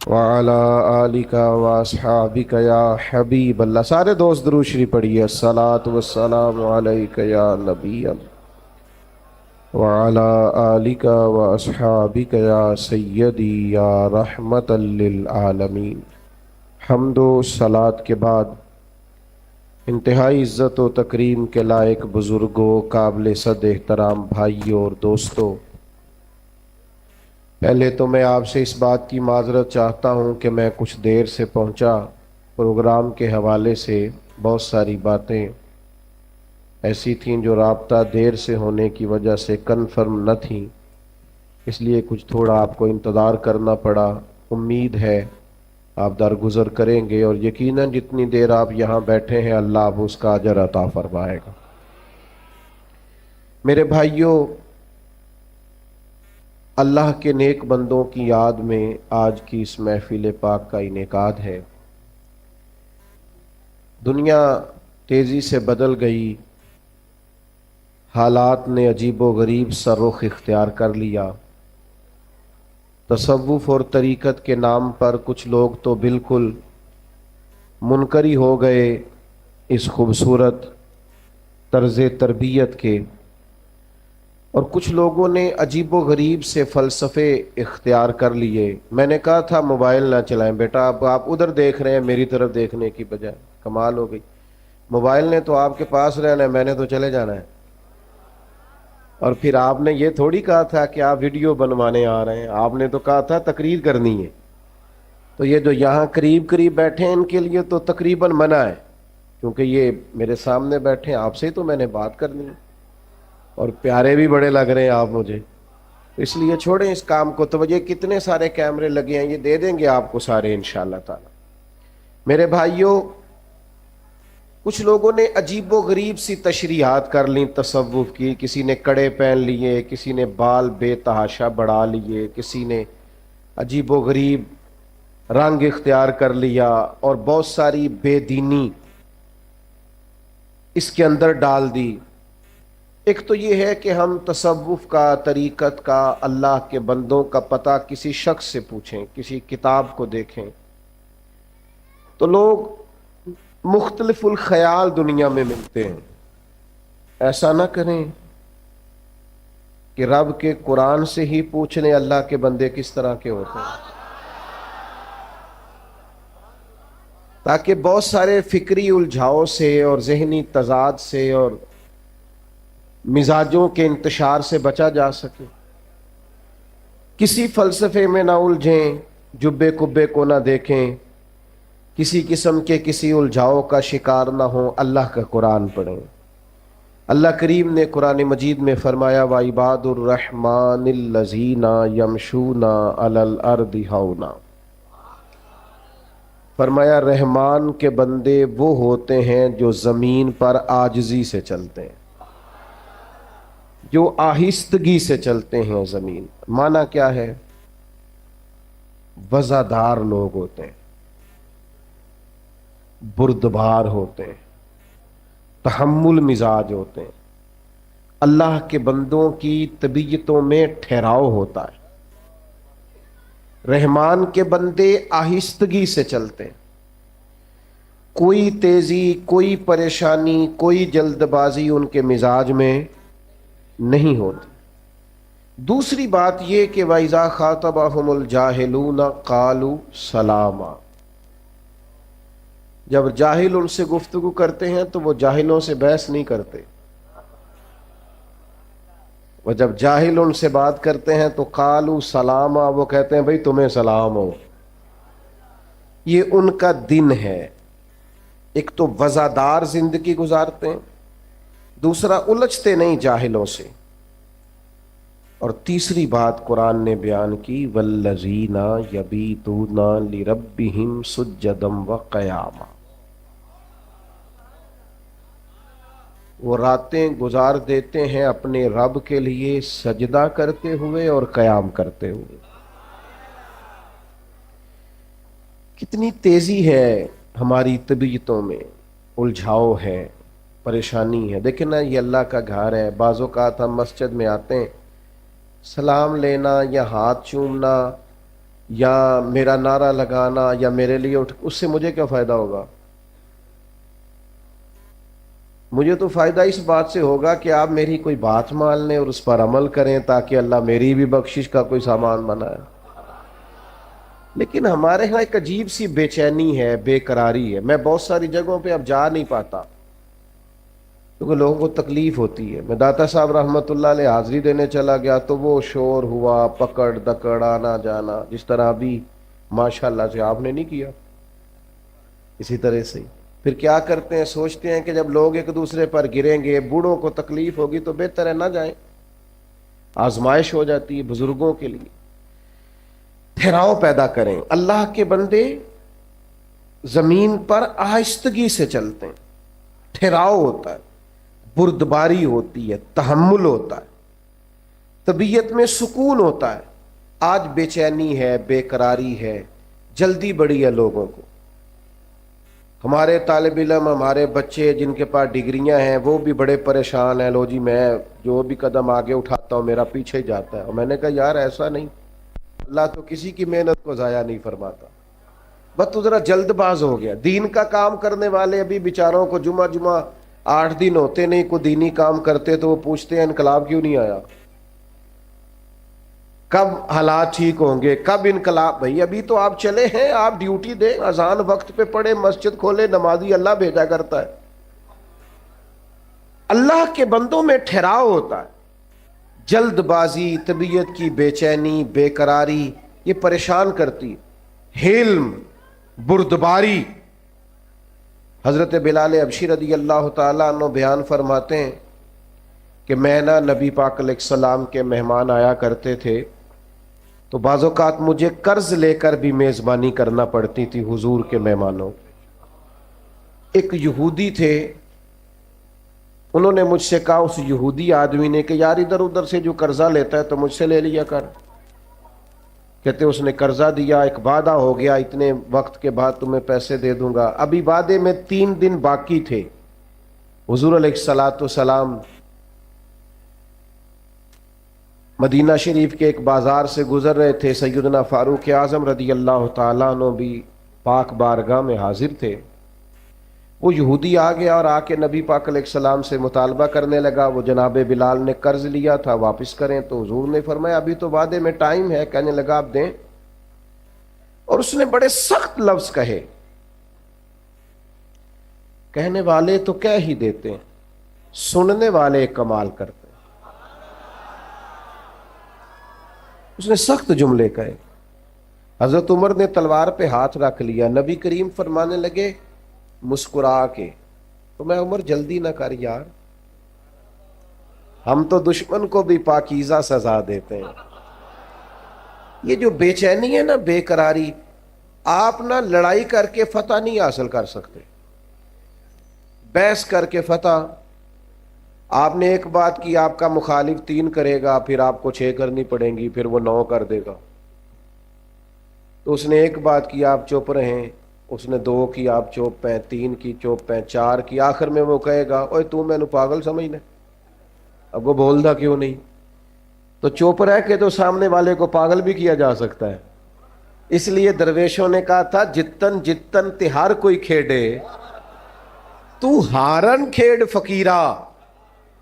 وعلى آلك واصحابك یا حبیب اللہ۔ سارے دوست درود شریف پڑھیے۔ الصلاۃ والسلام علیک یا نبی اللہ وعلى آلك واصحابك یا سیدی یا رحمت للعالمین۔ حمد و صلات کے بعد انتہائی عزت و تکریم کے لائق بزرگوں، قابل صد احترام بھائیوں اور دوستوں، پہلے تو میں آپ سے اس بات کی معذرت چاہتا ہوں کہ میں کچھ دیر سے پہنچا۔ پروگرام کے حوالے سے بہت ساری باتیں ایسی تھیں جو رابطہ دیر سے ہونے کی وجہ سے کنفرم نہ تھیں، اس لیے کچھ تھوڑا آپ کو انتظار کرنا پڑا۔ امید ہے آپ درگزر کریں گے، اور یقیناً جتنی دیر آپ یہاں بیٹھے ہیں اللہ آپ اس کا اجر عطا فرمائے گا۔ میرے بھائیوں، اللہ کے نیک بندوں کی یاد میں آج کی اس محفل پاک کا انعقاد ہے۔ دنیا تیزی سے بدل گئی، حالات نے عجیب و غریب سا رخ اختیار کر لیا۔ تصوف اور طریقت کے نام پر کچھ لوگ تو بالکل منکری ہو گئے اس خوبصورت طرز تربیت کے، اور کچھ لوگوں نے عجیب و غریب سے فلسفے اختیار کر لیے۔ میں نے کہا تھا موبائل نہ چلائیں بیٹا، اب آپ ادھر دیکھ رہے ہیں میری طرف دیکھنے کی بجائے، کمال ہو گئی۔ موبائل نے تو آپ کے پاس رہنا ہے، میں نے تو چلے جانا ہے۔ اور پھر آپ نے یہ تھوڑی کہا تھا کہ آپ ویڈیو بنوانے آ رہے ہیں، آپ نے تو کہا تھا تقریر کرنی ہے۔ تو یہ جو یہاں قریب قریب بیٹھے ہیں ان کے لیے تو تقریباً منع ہے، کیونکہ یہ میرے سامنے بیٹھے ہیں، آپ سے تو میں نے بات کرنی ہے، اور پیارے بھی بڑے لگ رہے ہیں آپ مجھے، اس لیے چھوڑیں اس کام کو۔ توجہ، کتنے سارے کیمرے لگے ہیں، یہ دے دیں گے آپ کو سارے انشاءاللہ تعالی۔ میرے بھائیوں، کچھ لوگوں نے عجیب و غریب سی تشریحات کر لیں تصوف کی، کسی نے کڑے پہن لیے، کسی نے بال بے تحاشا بڑھا لیے، کسی نے عجیب و غریب رنگ اختیار کر لیا، اور بہت ساری بے دینی اس کے اندر ڈال دی۔ ایک تو یہ ہے کہ ہم تصوف کا، طریقت کا، اللہ کے بندوں کا پتہ کسی شخص سے پوچھیں، کسی کتاب کو دیکھیں، تو لوگ مختلف الخیال دنیا میں ملتے ہیں۔ ایسا نہ کریں کہ رب کے قرآن سے ہی پوچھ لیں اللہ کے بندے کس طرح کے ہوتے ہیں، تاکہ بہت سارے فکری الجھاؤ سے اور ذہنی تضاد سے اور مزاجوں کے انتشار سے بچا جا سکے۔ کسی فلسفے میں نہ الجھیں، جبے کبے کو نہ دیکھیں، کسی قسم کے کسی الجھاؤ کا شکار نہ ہوں، اللہ کا قرآن پڑھیں۔ اللہ کریم نے قرآن مجید میں فرمایا وَعِبَادُ الرَّحْمَنِ الَّذِينَ يَمْشُونَ عَلَى الْأَرْضِ هَوْنًا، فرمایا رحمان کے بندے وہ ہوتے ہیں جو زمین پر عاجزی سے چلتے ہیں، جو آہستگی سے چلتے ہیں زمین۔ معنی کیا ہے؟ وزادار لوگ ہوتے ہیں، بردبار ہوتے ہیں، تحمل مزاج ہوتے ہیں۔ اللہ کے بندوں کی طبیعتوں میں ٹھہراؤ ہوتا ہے۔ رحمان کے بندے آہستگی سے چلتے ہیں، کوئی تیزی، کوئی پریشانی، کوئی جلد بازی ان کے مزاج میں نہیں ہوتی۔ دوسری بات یہ کہ وَإِذَا خَاطَبَهُمُ الْجَاهِلُونَ قَالُوا سَلَامًا، جب جاہل ان سے گفتگو کرتے ہیں تو وہ جاہلوں سے بحث نہیں کرتے، وہ جب جاہل ان سے بات کرتے ہیں تو قالوا سلاما، وہ کہتے ہیں بھئی تمہیں سلام ہو۔ یہ ان کا دن ہے۔ ایک تو وزادار زندگی گزارتے ہیں، دوسرا الجھتے نہیں جاہلوں سے، اور تیسری بات قرآن نے بیان کی وَالَّذِينَ يَبِيتُونَ لِرَبِّهِمْ سُجَّدًا وَقِيَامًا، وہ راتیں گزار دیتے ہیں اپنے رب کے لیے سجدہ کرتے ہوئے اور قیام کرتے ہوئے۔ کتنی تیزی ہے ہماری طبیعتوں میں، الجھاؤ ہے، پریشانی ہے۔ دیکھیں نا، یہ اللہ کا گھر ہے، بعض اوقات ہم مسجد میں آتے ہیں، سلام لینا یا ہاتھ چومنا یا میرا نعرہ لگانا یا میرے لیے اس سے مجھے کیا فائدہ ہوگا؟ مجھے تو فائدہ اس بات سے ہوگا کہ آپ میری کوئی بات مان لیں اور اس پر عمل کریں تاکہ اللہ میری بھی بخشش کا کوئی سامان بنائے۔ لیکن ہمارے ہاں ایک عجیب سی بے چینی ہے، بے قراری ہے۔ میں بہت ساری جگہوں پہ اب جا نہیں پاتا کیونکہ لوگوں کو تکلیف ہوتی ہے۔ میں داتا صاحب رحمۃ اللہ علیہ حاضری دینے چلا گیا تو وہ شور ہوا، پکڑ دکڑ، آنا جانا، جس طرح ابھی ماشاءاللہ سے آپ نے نہیں کیا، اسی طرح سے پھر کیا کرتے ہیں، سوچتے ہیں کہ جب لوگ ایک دوسرے پر گریں گے، بوڑھوں کو تکلیف ہوگی تو بہتر ہے نہ جائیں، آزمائش ہو جاتی ہے بزرگوں کے لیے۔ ٹھہراؤ پیدا کریں۔ اللہ کے بندے زمین پر آہستگی سے چلتے ہیں، ٹھہراؤ ہوتا ہے، بردباری ہوتی ہے، تحمل ہوتا ہے، طبیعت میں سکون ہوتا ہے۔ آج بے چینی ہے، بے قراری ہے، جلدی بڑی ہے لوگوں کو۔ ہمارے طالب علم، ہمارے بچے جن کے پاس ڈگریاں ہیں وہ بھی بڑے پریشان ہیں، لو جی میں جو بھی قدم آگے اٹھاتا ہوں میرا پیچھے جاتا ہے۔ اور میں نے کہا یار ایسا نہیں، اللہ تو کسی کی محنت کو ضائع نہیں فرماتا، بس تو ذرا جلد باز ہو گیا۔ دین کا کام کرنے والے ابھی بیچاروں کو جمعہ 8 دن ہوتے نہیں، کوئی دینی کام کرتے تو وہ پوچھتے ہیں انقلاب کیوں نہیں آیا، کب حالات ٹھیک ہوں گے، کب انقلاب۔ بھائی ابھی تو آپ چلے ہیں، آپ ڈیوٹی دیں، اذان وقت پہ پڑھے، مسجد کھولے، نمازی اللہ بھیجا کرتا ہے۔ اللہ کے بندوں میں ٹھہراؤ ہوتا ہے، جلد بازی، طبیعت کی بے چینی، بے قراری یہ پریشان کرتی۔ حلم، بردباری۔ حضرت بلال حبشی رضی اللہ تعالیٰ عنہ بیان فرماتے ہیں کہ میں نبی پاک علیہ السلام کے مہمان آیا کرتے تھے تو بعض اوقات مجھے قرض لے کر بھی میزبانی کرنا پڑتی تھی حضور کے مہمانوں۔ ایک یہودی تھے، انہوں نے مجھ سے کہا، اس یہودی آدمی نے، کہ یار ادھر ادھر سے جو قرضہ لیتا ہے تو مجھ سے لے لیا کر۔ کہتے اس نے قرضہ دیا، ایک وعدہ ہو گیا اتنے وقت کے بعد تمہیں پیسے دے دوں گا۔ ابھی وعدے میں 3 دن باقی تھے، حضور علیہ الصلاۃ والسلام مدینہ شریف کے ایک بازار سے گزر رہے تھے، سیدنا فاروق اعظم رضی اللہ تعالیٰ عنہ بھی پاک بارگاہ میں حاضر تھے۔ وہ یہودی آ گیا اور آ کے نبی پاک علیہ السلام سے مطالبہ کرنے لگا، وہ جناب بلال نے قرض لیا تھا واپس کریں، تو حضور نے فرمایا ابھی تو وعدے میں ٹائم ہے۔ کہنے لگا آپ دیں، اور اس نے بڑے سخت لفظ کہے۔ کہنے والے تو کہہ ہی دیتے ہیں، سننے والے کمال کرتے ہیں۔ اس نے سخت جملے کہے۔ حضرت عمر نے تلوار پہ ہاتھ رکھ لیا، نبی کریم فرمانے لگے مسکرا کے، تو میں عمر جلدی نہ کر یار، ہم تو دشمن کو بھی پاکیزہ سزا دیتے ہیں۔ یہ جو بے چینی ہے نا، بے قراری، آپ نہ لڑائی کر کے فتح نہیں حاصل کر سکتے، بحث کر کے فتح۔ آپ نے ایک بات کی، آپ کا مخالف 3 کرے گا، پھر آپ کو 6 کرنی پڑیں گی، پھر وہ 9 کر دے گا۔ تو اس نے ایک بات کی، آپ چپ رہیں، اس نے 2 کی، آپ چپ ہیں، 3 کی چپ ہیں، 4 کی، آخر میں وہ کہے گا اوے تو میں نے پاگل سمجھنا، اب وہ بولدا کیوں نہیں؟ تو چپ رہ کے تو سامنے والے کو پاگل بھی کیا جا سکتا ہے۔ اس لیے درویشوں نے کہا تھا جتن جتن تہار کوئی کھیڑے تو ہارن کھیڑ فقیرا،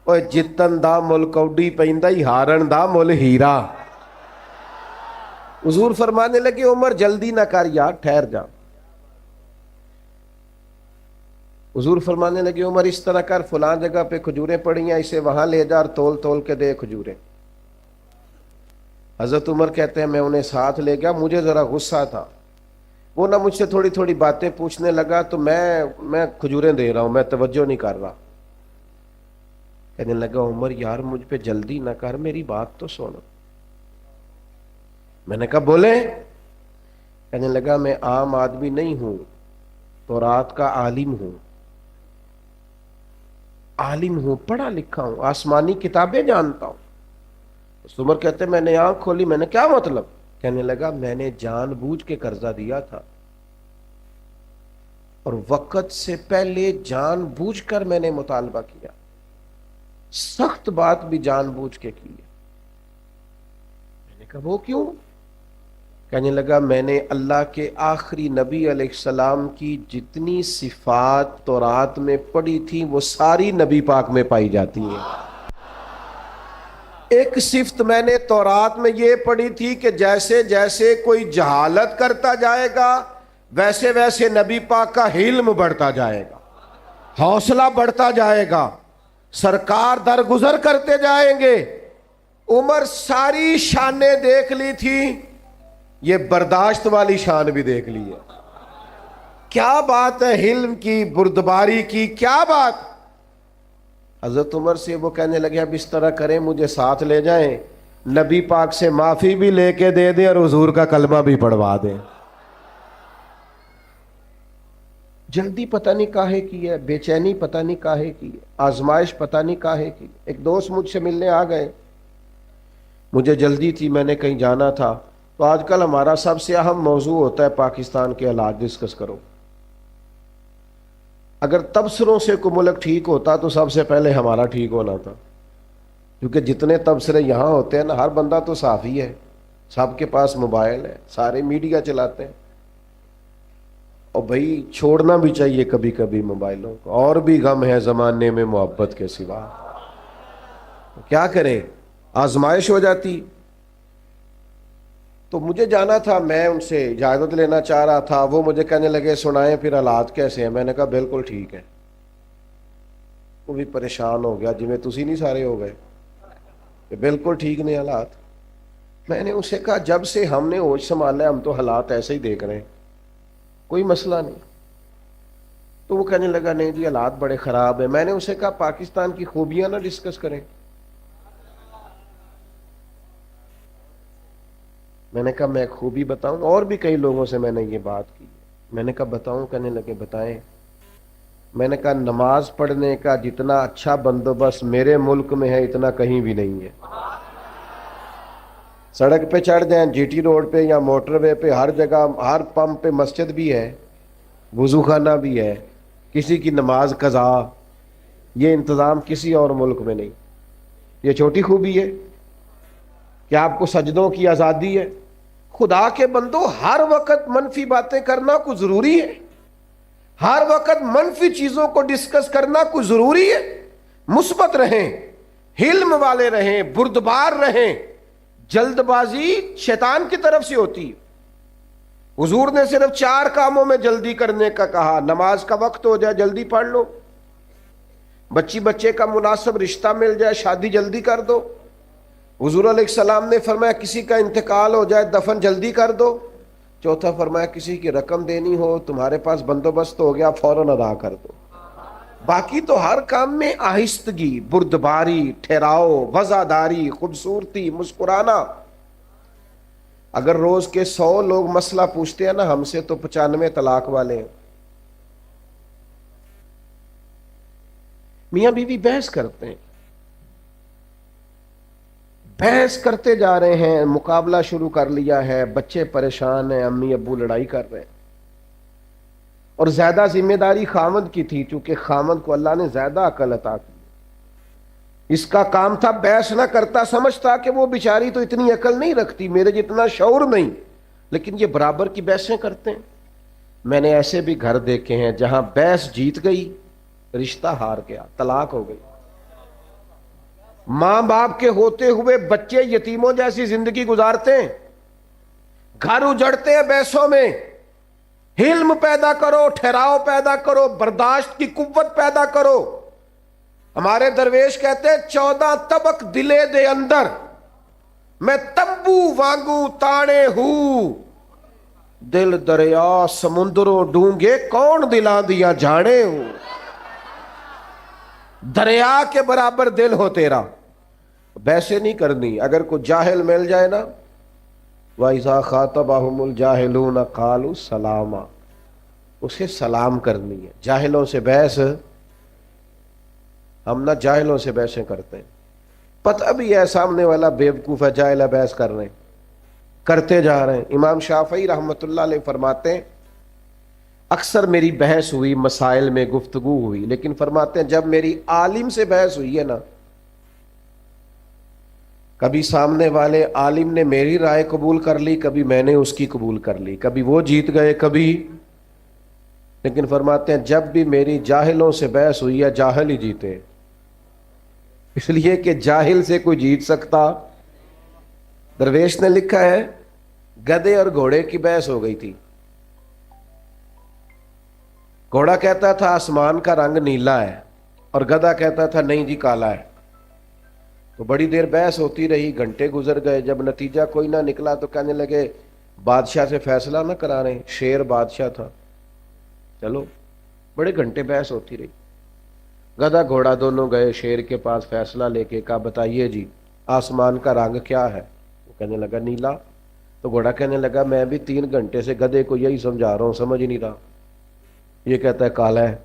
اور جتن دا مل کوڈی پیندا ہی ہارن دا مل ہیرا۔ حضور فرمانے لگے عمر جلدی نہ کر یار، ٹھہر جا۔ حضور فرمانے لگے عمر اس طرح کر، فلاں جگہ پہ کھجوریں پڑی ہیں، اسے وہاں لے جا اور تول تول کے دے کھجوریں۔ حضرت عمر کہتے ہیں میں انہیں ساتھ لے گیا، مجھے ذرا غصہ تھا، وہ نہ مجھ سے تھوڑی تھوڑی باتیں پوچھنے لگا، تو میں کھجوریں دے رہا ہوں، میں توجہ نہیں کر رہا۔ کہنے لگا عمر یار مجھ پہ جلدی نہ کر، میری بات تو سن۔ میں نے کہا بولے؟ کہنے لگا میں عام آدمی نہیں ہوں، تورات کا عالم ہوں، پڑھا لکھا ہوں، آسمانی کتابیں جانتا ہوں۔ عمر کہتے میں نے آنکھ کھولی، میں نے کیا مطلب؟ کہنے لگا میں نے جان بوجھ کے قرضہ دیا تھا، اور وقت سے پہلے جان بوجھ کر میں نے مطالبہ کیا، سخت بات بھی جان بوجھ کے کی ہے۔ میں نے کہا وہ کیوں؟ کہنے لگا میں نے اللہ کے آخری نبی علیہ السلام کی جتنی صفات تورات میں پڑھی تھی وہ ساری نبی پاک میں پائی جاتی ہیں۔ ایک صفت میں نے تورات میں یہ پڑھی تھی کہ جیسے جیسے کوئی جہالت کرتا جائے گا ویسے ویسے نبی پاک کا علم بڑھتا جائے گا، حوصلہ بڑھتا جائے گا، سرکار درگزر کرتے جائیں گے۔ عمر ساری شانیں دیکھ لی تھی، یہ برداشت والی شان بھی دیکھ لی ہے۔ کیا بات ہے علم کی، بردباری کی، کیا بات۔ حضرت عمر سے وہ کہنے لگے اب اس طرح کریں مجھے ساتھ لے جائیں، نبی پاک سے معافی بھی لے کے دے دیں اور حضور کا کلمہ بھی پڑھوا دیں۔ جلدی پتہ نہیں کاہے کی ہے، بے چینی پتہ نہیں کاہے کی ہے، آزمائش پتہ نہیں کاہے کی۔ ایک دوست مجھ سے ملنے آ گئے، مجھے جلدی تھی، میں نے کہیں جانا تھا، تو آج کل ہمارا سب سے اہم موضوع ہوتا ہے پاکستان کے حالات ڈسکس کرو۔ اگر تبصروں سے کوئی ملک ٹھیک ہوتا تو سب سے پہلے ہمارا ٹھیک ہونا تھا، کیونکہ جتنے تبصرے یہاں ہوتے ہیں نا، ہر بندہ تو صحافی ہے، سب کے پاس موبائل ہے، سارے میڈیا چلاتے ہیں، اور بھائی چھوڑنا بھی چاہیے کبھی کبھی موبائلوں کو، اور بھی غم ہے زمانے میں محبت کے سوا، کیا کریں، آزمائش ہو جاتی۔ تو مجھے جانا تھا، میں ان سے اجازت لینا چاہ رہا تھا، وہ مجھے کہنے لگے سنائیں پھر حالات کیسے ہیں۔ میں نے کہا بالکل ٹھیک ہے۔ وہ بھی پریشان ہو گیا، جی میں تسی نہیں سارے ہو گئے کہ بالکل ٹھیک نہیں حالات۔ میں نے اسے کہا جب سے ہم نے ہوش سنبھالا ہے ہم تو حالات ایسے ہی دیکھ رہے ہیں، کوئی مسئلہ نہیں۔ تو وہ کہنے لگا نہیں جی حالات بڑے خراب ہیں۔ میں نے اسے کہا پاکستان کی خوبیاں نہ ڈسکس کریں۔ میں نے کہا میں خوبی بتاؤں، اور بھی کئی لوگوں سے میں نے یہ بات کی، میں نے کہا بتاؤں، کہنے لگے بتائیں۔ میں نے کہا نماز پڑھنے کا جتنا اچھا بندوبست میرے ملک میں ہے اتنا کہیں بھی نہیں ہے۔ سڑک پہ چڑھ جائیں، جی ٹی روڈ پہ یا موٹر وے پہ، ہر جگہ ہر پمپ پہ مسجد بھی ہے، وضو خانہ بھی ہے، کسی کی نماز قضا، یہ انتظام کسی اور ملک میں نہیں۔ یہ چھوٹی خوبی ہے کہ آپ کو سجدوں کی آزادی ہے۔ خدا کے بندو ہر وقت منفی باتیں کرنا کوئی ضروری ہے؟ ہر وقت منفی چیزوں کو ڈسکس کرنا کوئی ضروری ہے؟ مثبت رہیں، علم والے رہیں، بردبار رہیں۔ جلد بازی شیطان کی طرف سے ہوتی ہے۔ حضور نے صرف 4 کاموں میں جلدی کرنے کا کہا، نماز کا وقت ہو جائے جلدی پڑھ لو، بچے کا مناسب رشتہ مل جائے شادی جلدی کر دو، حضور علیہ السلام نے فرمایا کسی کا انتقال ہو جائے دفن جلدی کر دو، چوتھا فرمایا کسی کی رقم دینی ہو تمہارے پاس بندوبست ہو گیا فوراً ادا کر دو۔ باقی تو ہر کام میں آہستگی، بردباری، ٹھہراؤ، وزاداری، خوبصورتی، مسکرانا۔ اگر روز کے 100 لوگ مسئلہ پوچھتے ہیں نا ہم سے تو 95 طلاق والے ہیں۔ میاں بیوی بحث کرتے ہیں، بحث کرتے جا رہے ہیں، مقابلہ شروع کر لیا ہے، بچے پریشان ہیں، امی ابو لڑائی کر رہے ہیں، اور زیادہ ذمہ داری خامد کی تھی، چونکہ خامد کو اللہ نے زیادہ عقل عطا کی۔ اس کا کام تھا بحث نہ کرتا، سمجھتا کہ وہ بیچاری تو اتنی عقل نہیں رکھتی، میرے جتنا شعور نہیں، لیکن یہ برابر کی بحثیں کرتے ہیں۔ میں نے ایسے بھی گھر دیکھے ہیں جہاں بحث جیت گئی، رشتہ ہار گیا، طلاق ہو گئی۔ ماں باپ کے ہوتے ہوئے بچے یتیموں جیسی زندگی گزارتے ہیں، گھر اجڑتے ہیں بحثوں میں۔ علم پیدا کرو، ٹھہراؤ پیدا کرو، برداشت کی قوت پیدا کرو۔ ہمارے درویش کہتے ہیں 14 طبق دلے دے اندر میں تمبو وانگو تانے ہوں، دل دریا سمندروں ڈونگے کون دلا دیا جانے ہوں۔ دریا کے برابر دل ہو تیرا، ویسے نہیں کرنی۔ اگر کوئی جاہل مل جائے نا، وَإِذَا خَاطَبَهُمُ الْجَاهِلُونَ قَالُوا سَلَامًا، اسے سلام کرنی ہے۔ جاہلوں سے بحث، ہم نہ جاہلوں سے بحثیں کرتے ہیں، پتہ بھی ہے سامنے والا بیوقوف ہے، جاہل ہے، بحث کر رہے ہیں، کرتے جا رہے ہیں۔ امام شافعی رحمۃ اللہ علیہ فرماتے ہیں اکثر میری بحث ہوئی، مسائل میں گفتگو ہوئی، لیکن فرماتے ہیں جب میری عالم سے بحث ہوئی ہے نا کبھی سامنے والے عالم نے میری رائے قبول کر لی، کبھی میں نے اس کی قبول کر لی، کبھی وہ جیت گئے کبھی، لیکن فرماتے ہیں جب بھی میری جاہلوں سے بحث ہوئی ہے جاہل ہی جیتے، اس لیے کہ جاہل سے کوئی جیت سکتا۔ درویش نے لکھا ہے گدھے اور گھوڑے کی بحث ہو گئی تھی، گھوڑا کہتا تھا آسمان کا رنگ نیلا ہے اور گدھا کہتا تھا نہیں جی کالا ہے، تو بڑی دیر بحث ہوتی رہی، گھنٹے گزر گئے، جب نتیجہ کوئی نہ نکلا تو کہنے لگے بادشاہ سے فیصلہ نہ کرا رہے، شیر بادشاہ تھا، چلو بڑے گھنٹے بحث ہوتی رہی، گدھا گھوڑا دونوں گئے شیر کے پاس، فیصلہ لے کے کہا بتائیے جی آسمان کا رنگ کیا ہے؟ وہ کہنے لگا نیلا، تو گھوڑا کہنے لگا میں بھی 3 گھنٹے سے گدھے کو یہی سمجھا رہا ہوں سمجھ ہی نہیں رہا، یہ کہتا ہے کالا ہے۔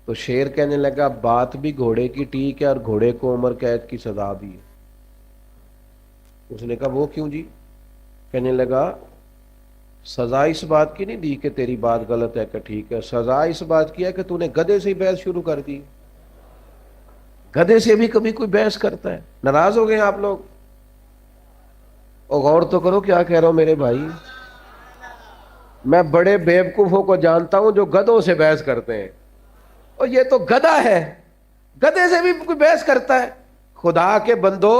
تو شیر کہنے لگا بات بھی گھوڑے کی ٹھیک ہے اور گھوڑے کو عمر قید کی سزا بھی ہے۔ اس نے کہا وہ کیوں جی؟ کہنے لگا سزا اس بات کی نہیں دی کہ تیری بات غلط ہے کہ ٹھیک ہے، سزا اس بات کی ہے کہ تو نے گدھے سے ہی بحث شروع کر دی۔ گدھے سے بھی کبھی کوئی بحث کرتا ہے؟ ناراض ہو گئے آپ لوگ؟ اور غور تو کرو کیا کہہ رہا ہوں میرے بھائی، میں بڑے بیوقوفوں کو جانتا ہوں جو گدھوں سے بحث کرتے ہیں، اور یہ تو گدھا ہے، گدھے سے بھی کوئی بحث کرتا ہے۔ خدا کے بندو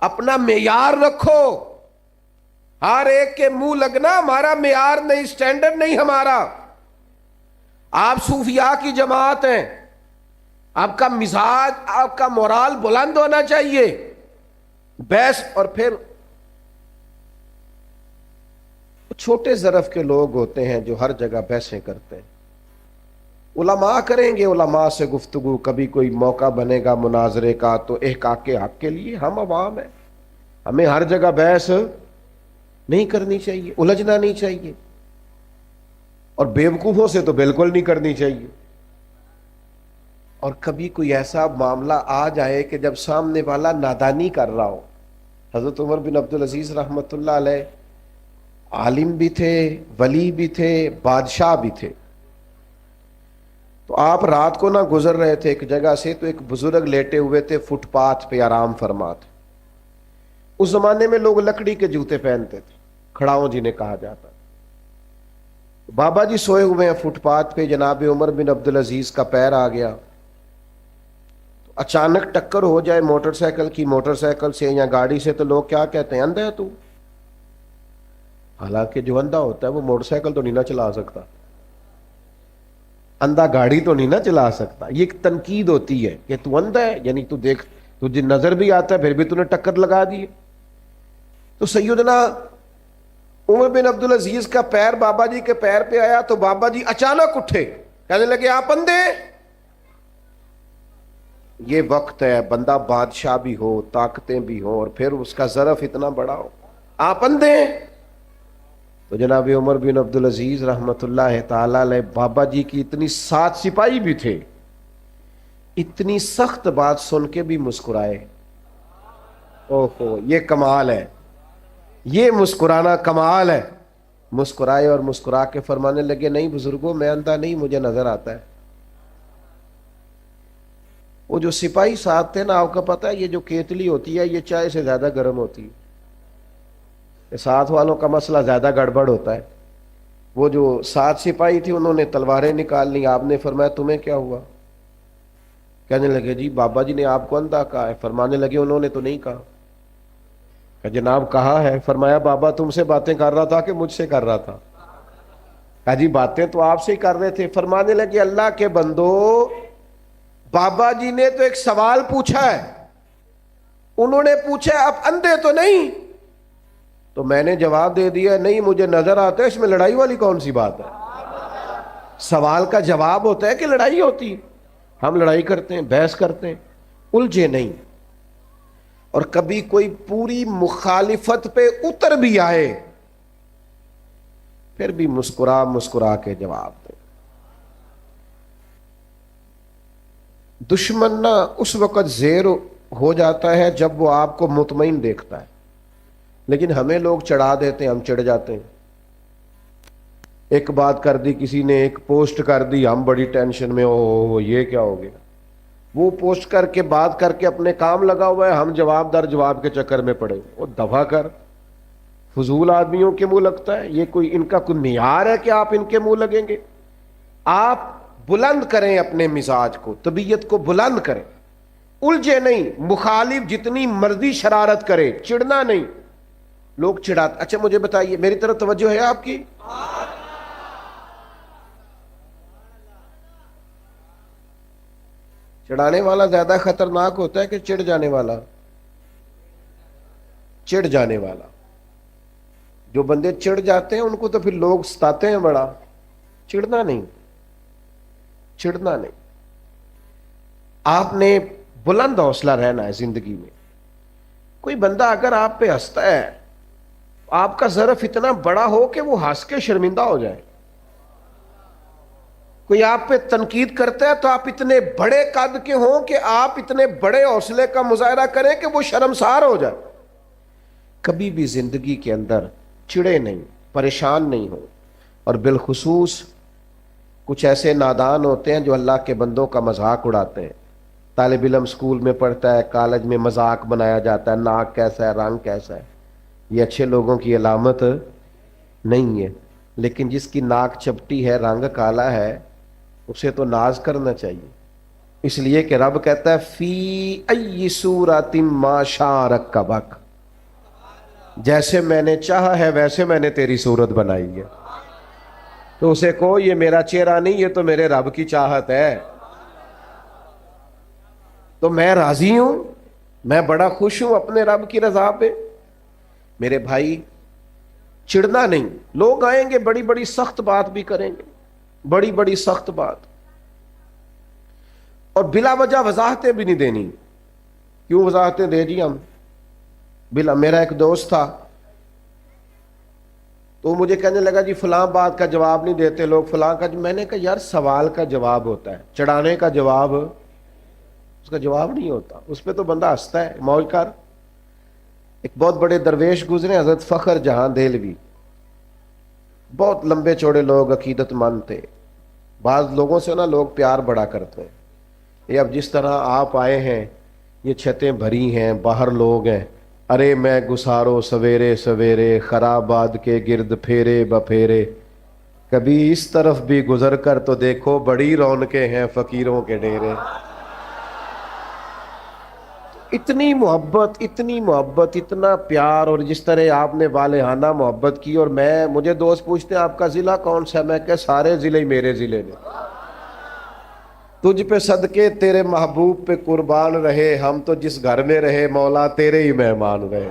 اپنا معیار رکھو، ہر ایک کے منہ لگنا ہمارا معیار نہیں، سٹینڈرڈ نہیں ہمارا۔ آپ صوفیاء کی جماعت ہیں، آپ کا مزاج آپ کا مورال بلند ہونا چاہیے، بحث اور پھر چھوٹے ظرف کے لوگ ہوتے ہیں جو ہر جگہ بحثیں کرتے ہیں۔ علماء کریں گے علماء سے گفتگو، کبھی کوئی موقع بنے گا مناظرے کا تو احقاق کے حق کے لیے، ہم عوام ہیں، ہمیں ہر جگہ بحث نہیں کرنی چاہیے، الجھنا نہیں چاہیے، اور بیوقوفوں سے تو بالکل نہیں کرنی چاہیے۔ اور کبھی کوئی ایسا معاملہ آ جائے کہ جب سامنے والا نادانی کر رہا ہو، حضرت عمر بن عبدالعزیز رحمۃ اللہ علیہ عالم بھی تھے، ولی بھی تھے، بادشاہ بھی تھے، تو آپ رات کو نہ گزر رہے تھے ایک جگہ سے، تو ایک بزرگ لیٹے ہوئے تھے فٹ پاتھ پہ آرام فرماتے۔ اس زمانے میں لوگ لکڑی کے جوتے پہنتے تھے، کھڑاؤں جنہیں کہا جاتا۔ بابا جی سوئے ہوئے ہیں فٹ پاتھ پہ، جناب عمر بن عبدالعزیز کا پیر آ گیا، تو اچانک ٹکر ہو جائے موٹر سائیکل کی، موٹر سائیکل سے یا گاڑی سے، تو لوگ کیا کہتے ہیں؟ اندھا ہے تو؟ حالانکہ جو اندھا ہوتا ہے وہ موٹر سائیکل تو نہیں نہ چلا سکتا، اندھا گاڑی تو نہیں نہ چلا سکتا، یہ ایک تنقید ہوتی ہے کہ تو اندھا ہے، یعنی تو دیکھ، تجھے نظر بھی آتا ہے پھر بھی تو نے ٹکر لگا دی۔ تو سیدنا عمر بن عبدالعزیز کا پیر بابا جی کے پیر پہ آیا تو بابا جی اچانک اٹھے، کہنے لگے آپ اندھے؟ یہ وقت ہے بندہ بادشاہ بھی ہو، طاقتیں بھی ہوں، اور پھر اس کا ظرف اتنا بڑا ہو، آپ اندھے؟ تو جناب عمر بن عبدالعزیز رحمۃ اللہ تعالی علیہ بابا جی کی اتنی 7 سپاہی بھی تھے، اتنی سخت بات سن کے بھی مسکرائے۔ اوہو یہ کمال ہے، یہ مسکرانا کمال ہے۔ مسکرائے اور مسکرا کے فرمانے لگے نہیں بزرگوں میں اندھا نہیں، مجھے نظر آتا ہے۔ وہ جو سپاہی ساتھ تھے نا، آپ کو پتا ہے یہ جو کیتلی ہوتی ہے یہ چائے سے زیادہ گرم ہوتی ہے، ساتھ والوں کا مسئلہ زیادہ گڑبڑ ہوتا ہے۔ وہ جو 7 سپاہی تھی انہوں نے تلواریں نکال لی، آپ نے فرمایا تمہیں کیا ہوا؟ کہنے لگے جی بابا جی نے آپ کو اندھا کہا ہے۔ فرمانے لگے انہوں نے تو نہیں کہا۔ کہ جناب کہا ہے۔ فرمایا بابا تم سے باتیں کر رہا تھا کہ مجھ سے کر رہا تھا؟ کہا جی باتیں تو آپ سے ہی کر رہے تھے۔ فرمانے لگے اللہ کے بندو، بابا جی نے تو ایک سوال پوچھا ہے، انہوں نے پوچھا آپ اندھے تو نہیں؟ تو میں نے جواب دے دیا نہیں مجھے نظر آتا ہے، اس میں لڑائی والی کون سی بات ہے؟ سوال کا جواب ہوتا ہے کہ لڑائی ہوتی ہے، ہم لڑائی کرتے ہیں، بحث کرتے ہیں، الجھے نہیں۔ اور کبھی کوئی پوری مخالفت پہ اتر بھی آئے پھر بھی مسکرا مسکرا کے جواب دے۔ دشمن نہ اس وقت زیر ہو جاتا ہے جب وہ آپ کو مطمئن دیکھتا ہے، لیکن ہمیں لوگ چڑھا دیتے ہیں، ہم چڑھ جاتے ہیں۔ ایک بات کر دی کسی نے، ایک پوسٹ کر دی، ہم بڑی ٹینشن میں، او یہ کیا ہو گیا؟ وہ پوسٹ کر کے بات کر کے اپنے کام لگا ہوا ہے، ہم جواب در جواب کے چکر میں پڑے، وہ دفع کر، فضول آدمیوں کے منہ لگتا ہے، یہ کوئی ان کا کوئی معیار ہے کہ آپ ان کے منہ لگیں گے؟ آپ بلند کریں اپنے مزاج کو، طبیعت کو بلند کریں، الجھے نہیں، مخالف جتنی مرضی شرارت کرے چڑنا نہیں، لوگ چڑھاتے۔ اچھا مجھے بتائیے، میری طرف توجہ ہے آپ کی؟ چڑھانے والا زیادہ خطرناک ہوتا ہے کہ چڑھ جانے والا؟ چڑھ جانے والا۔ جو بندے چڑھ جاتے ہیں ان کو تو پھر لوگ ستاتے ہیں بڑا، چڑھنا نہیں، چڑھنا نہیں۔ آپ نے بلند حوصلہ رہنا ہے زندگی میں۔ کوئی بندہ اگر آپ پہ ہنستا ہے، آپ کا ظرف اتنا بڑا ہو کہ وہ ہنس کے شرمندہ ہو جائے۔ کوئی آپ پہ تنقید کرتا ہے تو آپ اتنے بڑے قد کے ہوں کہ آپ اتنے بڑے حوصلے کا مظاہرہ کریں کہ وہ شرمسار ہو جائے۔ کبھی بھی زندگی کے اندر چڑے نہیں، پریشان نہیں ہو۔ اور بالخصوص کچھ ایسے نادان ہوتے ہیں جو اللہ کے بندوں کا مذاق اڑاتے ہیں۔ طالب علم اسکول میں پڑھتا ہے، کالج میں مذاق بنایا جاتا ہے، ناک کیسا ہے، رنگ کیسا ہے، یہ اچھے لوگوں کی علامت نہیں ہے۔ لیکن جس کی ناک چپٹی ہے، رنگ کالا ہے، اسے تو ناز کرنا چاہیے، اس لیے کہ رب کہتا ہے فی ای صورت ما شاء رکبک، جیسے میں نے چاہا ہے ویسے میں نے تیری صورت بنائی ہے۔ تو اسے کہو یہ میرا چہرہ نہیں، یہ تو میرے رب کی چاہت ہے، تو میں راضی ہوں، میں بڑا خوش ہوں اپنے رب کی رضا پہ۔ میرے بھائی چڑھنا نہیں، لوگ آئیں گے بڑی بڑی سخت بات بھی کریں گے، بڑی بڑی سخت بات، اور بلا وجہ وضاحتیں بھی نہیں دینی۔ کیوں وضاحتیں دے جی ہم؟ بلا، میرا ایک دوست تھا تو مجھے کہنے لگا جی فلاں بات کا جواب نہیں دیتے لوگ، فلاں کا۔ میں نے کہا یار سوال کا جواب ہوتا ہے، چڑھانے کا جواب اس کا جواب نہیں ہوتا، اس پہ تو بندہ ہنستا ہے، موج کر۔ ایک بہت بڑے درویش گزرے، حضرت فخر جہاں دہلوی، بہت لمبے چوڑے لوگ، عقیدت مند تھے۔ بعض لوگوں سے نا لوگ پیار بڑا کرتے ہیں، یہ اب جس طرح آپ آئے ہیں، یہ چھتیں بھری ہیں، باہر لوگ ہیں، ارے میں گسارو سویرے سویرے، خرابات کے گرد پھیرے بپھیرے، کبھی اس طرف بھی گزر کر تو دیکھو، بڑی رونقیں ہیں فقیروں کے ڈیرے۔ اتنی محبت، اتنی محبت، اتنا پیار، اور جس طرح آپ نے والہانہ محبت کی۔ اور مجھے دوست پوچھتے ہیں آپ کا ضلع کون سا ہے، میں کہ سارے ضلع ہی میرے ضلع نے، تجھ پہ صدقے تیرے محبوب پہ قربان رہے، ہم تو جس گھر میں رہے مولا تیرے ہی مہمان رہے۔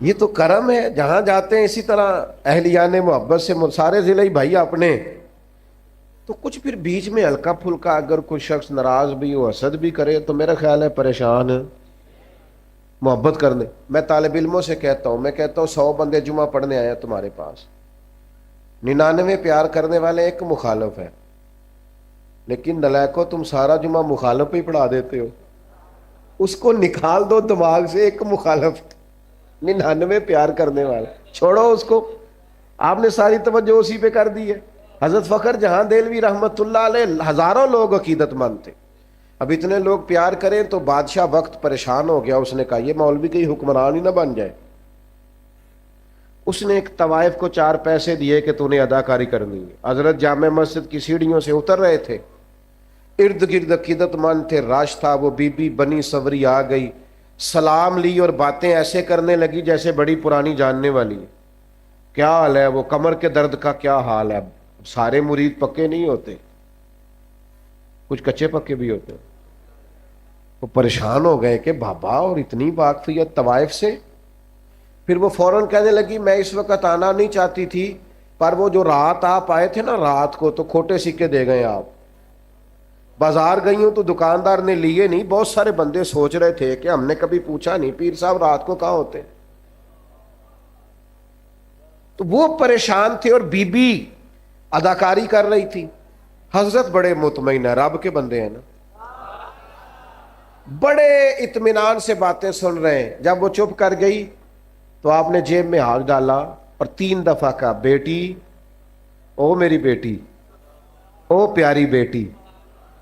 یہ تو کرم ہے، جہاں جاتے ہیں اسی طرح اہلیان محبت سے سارے ضلع ہی بھائی اپنے۔ تو کچھ پھر بیچ میں ہلکا پھلکا اگر کوئی شخص ناراض بھی ہو، حسد بھی کرے، تو میرا خیال ہے پریشان محبت کرنے۔ میں طالب علموں سے کہتا ہوں، میں کہتا ہوں 100 بندے جمعہ پڑھنے آئے ہیں تمہارے پاس، 99 پیار کرنے والے، ایک مخالف ہے، لیکن نلائکو تم سارا جمعہ مخالف ہی پڑھا دیتے ہو، اس کو نکال دو دماغ سے، ایک مخالف، 99 پیار کرنے والا، چھوڑو اس کو، آپ نے ساری توجہ اسی پہ کر دی ہے۔ حضرت فخر جہاں دہلوی رحمت اللہ علیہ، ہزاروں لوگ عقیدت مند تھے، اب اتنے لوگ پیار کریں تو بادشاہ وقت پریشان ہو گیا، اس نے کہا یہ مولوی کہیں حکمران ہی نہ بن جائے۔ اس نے ایک طوائف کو 4 پیسے دیے کہ تو نے اداکاری کرنی ہے۔ حضرت جامع مسجد کی سیڑھیوں سے اتر رہے تھے، ارد گرد عقیدت مند تھے، راش تھا، وہ بی بی بنی سوری آ گئی، سلام لی اور باتیں ایسے کرنے لگی جیسے بڑی پرانی جاننے والی ہے۔ کیا حال ہے؟ وہ کمر کے درد کا کیا حال ہے؟ سارے مرید پکے نہیں ہوتے، کچھ کچے پکے بھی ہوتے ہیں۔ وہ پریشان ہو گئے کہ بابا، اور اتنی واقفیت طوائف سے؟ پھر وہ فوراً کہنے لگی میں اس وقت آنا نہیں چاہتی تھی، پر وہ جو رات آپ آئے تھے نا، رات کو تو کھوٹے سکے دے گئے آپ۔ بازار گئی ہوں تو دکاندار نے لیے نہیں، بہت سارے بندے سوچ رہے تھے کہ ہم نے کبھی پوچھا نہیں پیر صاحب رات کو کہاں ہوتے۔ تو وہ پریشان تھے، اور بی بی اداکاری کر رہی تھی۔ حضرت بڑے مطمئن ہیں، رب کے بندے ہیں نا، بڑے اطمینان سے باتیں سن رہے ہیں۔ جب وہ چپ کر گئی تو آپ نے جیب میں ہاتھ ڈالا اور 3 دفعہ کہا بیٹی، او میری بیٹی، او پیاری بیٹی،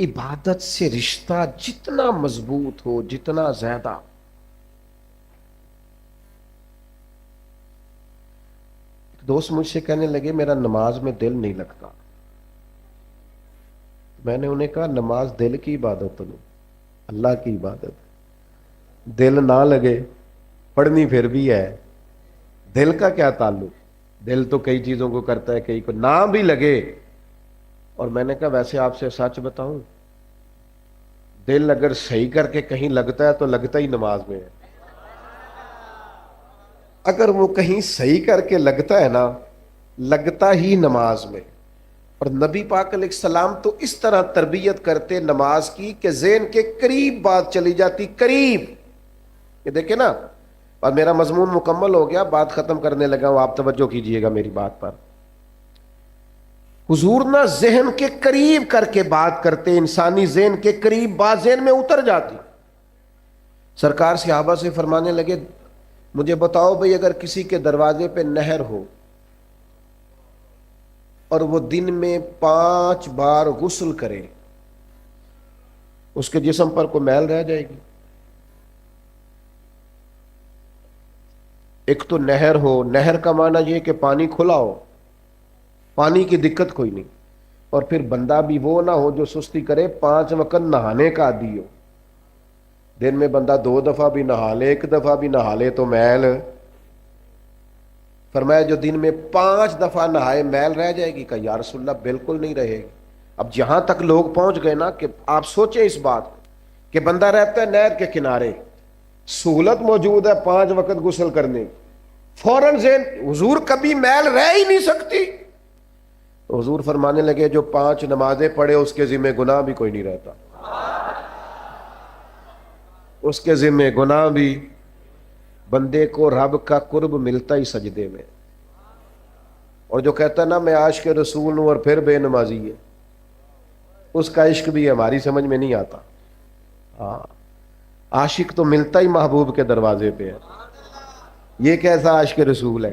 عبادت سے رشتہ جتنا مضبوط ہو، جتنا زیادہ. ایک دوست مجھ سے کہنے لگے میرا نماز میں دل نہیں لگتا. میں نے انہیں کہا نماز دل کی عبادت نہیں، اللہ کی عبادت. دل نہ لگے پڑھنی پھر بھی ہے، دل کا کیا تعلق؟ دل تو کئی چیزوں کو کرتا ہے، کئی کو نہ بھی لگے. اور میں نے کہا ویسے آپ سے سچ بتاؤں، دل اگر صحیح کر کے کہیں لگتا ہے تو لگتا ہی نماز میں ہے. اگر وہ کہیں صحیح کر کے لگتا ہے نا، لگتا ہی نماز میں. اور نبی پاک علیہ السلام تو اس طرح تربیت کرتے نماز کی کہ ذہن کے قریب بات چلی جاتی، قریب. یہ دیکھیں نا، اور میرا مضمون مکمل ہو گیا، بات ختم کرنے لگا ہوں، آپ توجہ کیجئے گا میری بات پر. حضور نہ ذہن کے قریب کر کے بات کرتے، انسانی ذہن کے قریب بات ذہن میں اتر جاتی. سرکار صحابہ سے فرمانے لگے مجھے بتاؤ بھئی اگر کسی کے دروازے پہ نہر ہو اور وہ دن میں 5 بار غسل کرے، اس کے جسم پر کوئی میل رہ جائے گی؟ ایک تو نہر ہو، نہر کا معنی یہ کہ پانی کھلا ہو، پانی کی دقت کوئی نہیں. اور پھر بندہ بھی وہ نہ ہو جو سستی کرے، 5 وقت نہانے کا عادی ہو. دن میں بندہ 2 دفعہ بھی نہا لے، 1 دفعہ بھی نہا لے تو میل. فرمایا جو دن میں 5 دفعہ نہائے میل رہ جائے گی؟ کہ یا رسول اللہ بالکل نہیں رہے گی. اب جہاں تک لوگ پہنچ گئے نا کہ آپ سوچیں اس بات کہ بندہ رہتا ہے نہر کے کنارے، سہولت موجود ہے 5 وقت غسل کرنے، فوراً ذہن حضور کبھی میل رہ ہی نہیں سکتی. تو حضور فرمانے لگے جو 5 نمازیں پڑھے اس کے ذمہ گناہ بھی کوئی نہیں رہتا، اس کے ذمہ گناہ بھی. بندے کو رب کا قرب ملتا ہی سجدے میں. اور جو کہتا ہے نا میں عاشق رسول ہوں اور پھر بے نمازی ہے، اس کا عشق بھی ہماری سمجھ میں نہیں آتا. ہاں، عاشق تو ملتا ہی محبوب کے دروازے پہ ہے. یہ کیسا عاشق رسول ہے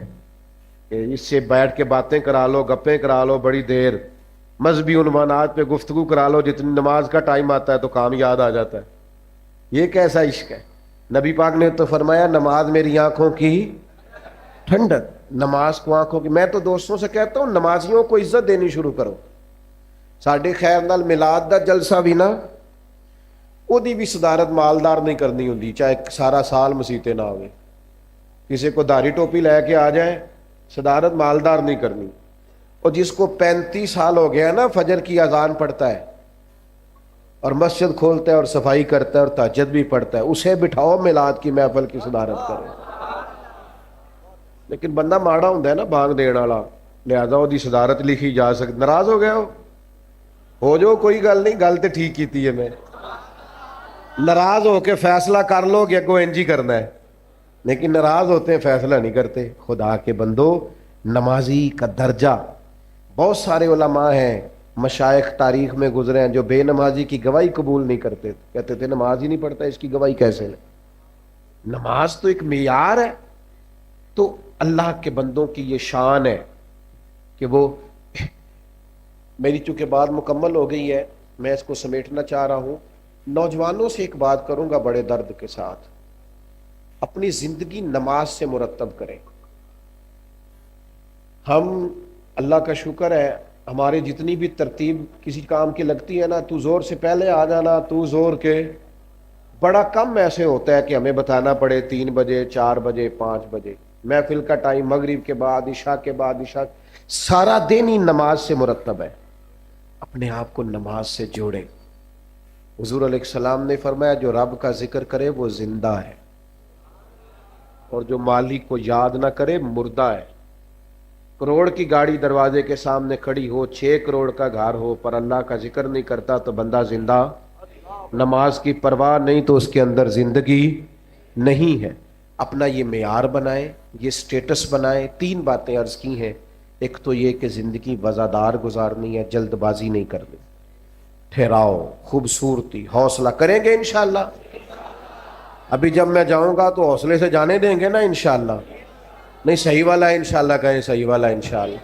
کہ اس سے بیٹھ کے باتیں کرا لو، گپیں کرا لو بڑی دیر، مذہبی عنوانات پہ گفتگو کرا لو، جتنی نماز کا ٹائم آتا ہے تو کام یاد آ جاتا ہے. یہ کیسا عشق ہے؟ نبی پاک نے تو فرمایا نماز میری آنکھوں کی ٹھنڈک. نماز کو آنکھوں کی. میں تو دوستوں سے کہتا ہوں نمازیوں کو عزت دینی شروع کرو. ساڈے خیر نال میلاد دا جلسہ بھی نا، وہی بھی صدارت مالدار نہیں کرنی ہوندی، چاہے سارا سال مسیطے نہ ہوئے. کسی کو داڑھی ٹوپی لے کے آ جائے، صدارت مالدار نہیں کرنی. اور جس کو 35 سال ہو گیا نا فجر کی اذان پڑھتا ہے اور مسجد کھولتا ہے اور صفائی کرتا ہے اور تہجد بھی پڑھتا ہے، اسے بٹھاؤ میلاد کی محفل کی صدارت کرے. لیکن بندہ ماڑا ہوندا ہے نا بانگ دین والا، لہذا وہ دی صدارت لکھی جا سکتی. ناراض ہو گیا ہو جو کوئی گل نہیں، گل تے ٹھیک کیتی ہے میں. ناراض ہو کے فیصلہ کر لو کہ اگوں انج ہی کرنا ہے، لیکن ناراض ہوتے ہیں فیصلہ نہیں کرتے. خدا کے بندو، نمازی کا درجہ، بہت سارے علماء ہیں مشائخ تاریخ میں گزرے ہیں جو بے نمازی کی گواہی قبول نہیں کرتے، کہتے تھے نماز ہی نہیں پڑھتا، اس کی گواہی کیسے لیں؟ نماز تو ایک معیار ہے. تو اللہ کے بندوں کی یہ شان ہے کہ وہ، میری چونکہ بات مکمل ہو گئی ہے، میں اس کو سمیٹنا چاہ رہا ہوں. نوجوانوں سے ایک بات کروں گا بڑے درد کے ساتھ، اپنی زندگی نماز سے مرتب کریں. ہم، اللہ کا شکر ہے، ہماری جتنی بھی ترتیب کسی کام کی لگتی ہے نا، تو زور سے پہلے آ جانا، تو زور کے، بڑا کم ایسے ہوتا ہے کہ ہمیں بتانا پڑے 3 بجے 4 بجے 5 بجے. محفل کا ٹائم مغرب کے بعد، عشاء کے بعد، عشاء سارا دن ہی نماز سے مرتب ہے. اپنے آپ کو نماز سے جوڑیں. حضور علیہ السلام نے فرمایا جو رب کا ذکر کرے وہ زندہ ہے، اور جو مالک کو یاد نہ کرے مردہ ہے. کروڑ کی گاڑی دروازے کے سامنے کھڑی ہو، 6 کروڑ کا گھر ہو، پر اللہ کا ذکر نہیں کرتا تو بندہ زندہ، نماز کی پرواہ نہیں تو اس کے اندر زندگی نہیں ہے. اپنا یہ معیار بنائیں، یہ سٹیٹس بنائیں. 3 باتیں عرض کی ہیں. ایک تو یہ کہ زندگی وزادار گزارنی ہے، جلد بازی نہیں کرنی، ٹھہراؤ، خوبصورتی، حوصلہ. کریں گے انشاءاللہ؟ ابھی جب میں جاؤں گا تو حوصلے سے جانے دیں گے نا انشاءاللہ؟ نہیں، صحیح والا انشاءاللہ کہیں، صحیح والا انشاءاللہ.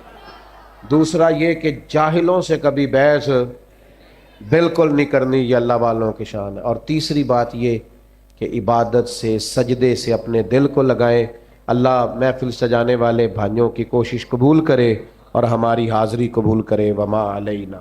دوسرا یہ کہ جاہلوں سے کبھی بحث بالکل نہیں کرنی، یہ اللہ والوں کی شان ہے۔ اور تیسری بات یہ کہ عبادت سے، سجدے سے اپنے دل کو لگائیں۔ اللہ محفل سجانے والے بھائیوں کی کوشش قبول کرے اور ہماری حاضری قبول کرے۔ وما علینا۔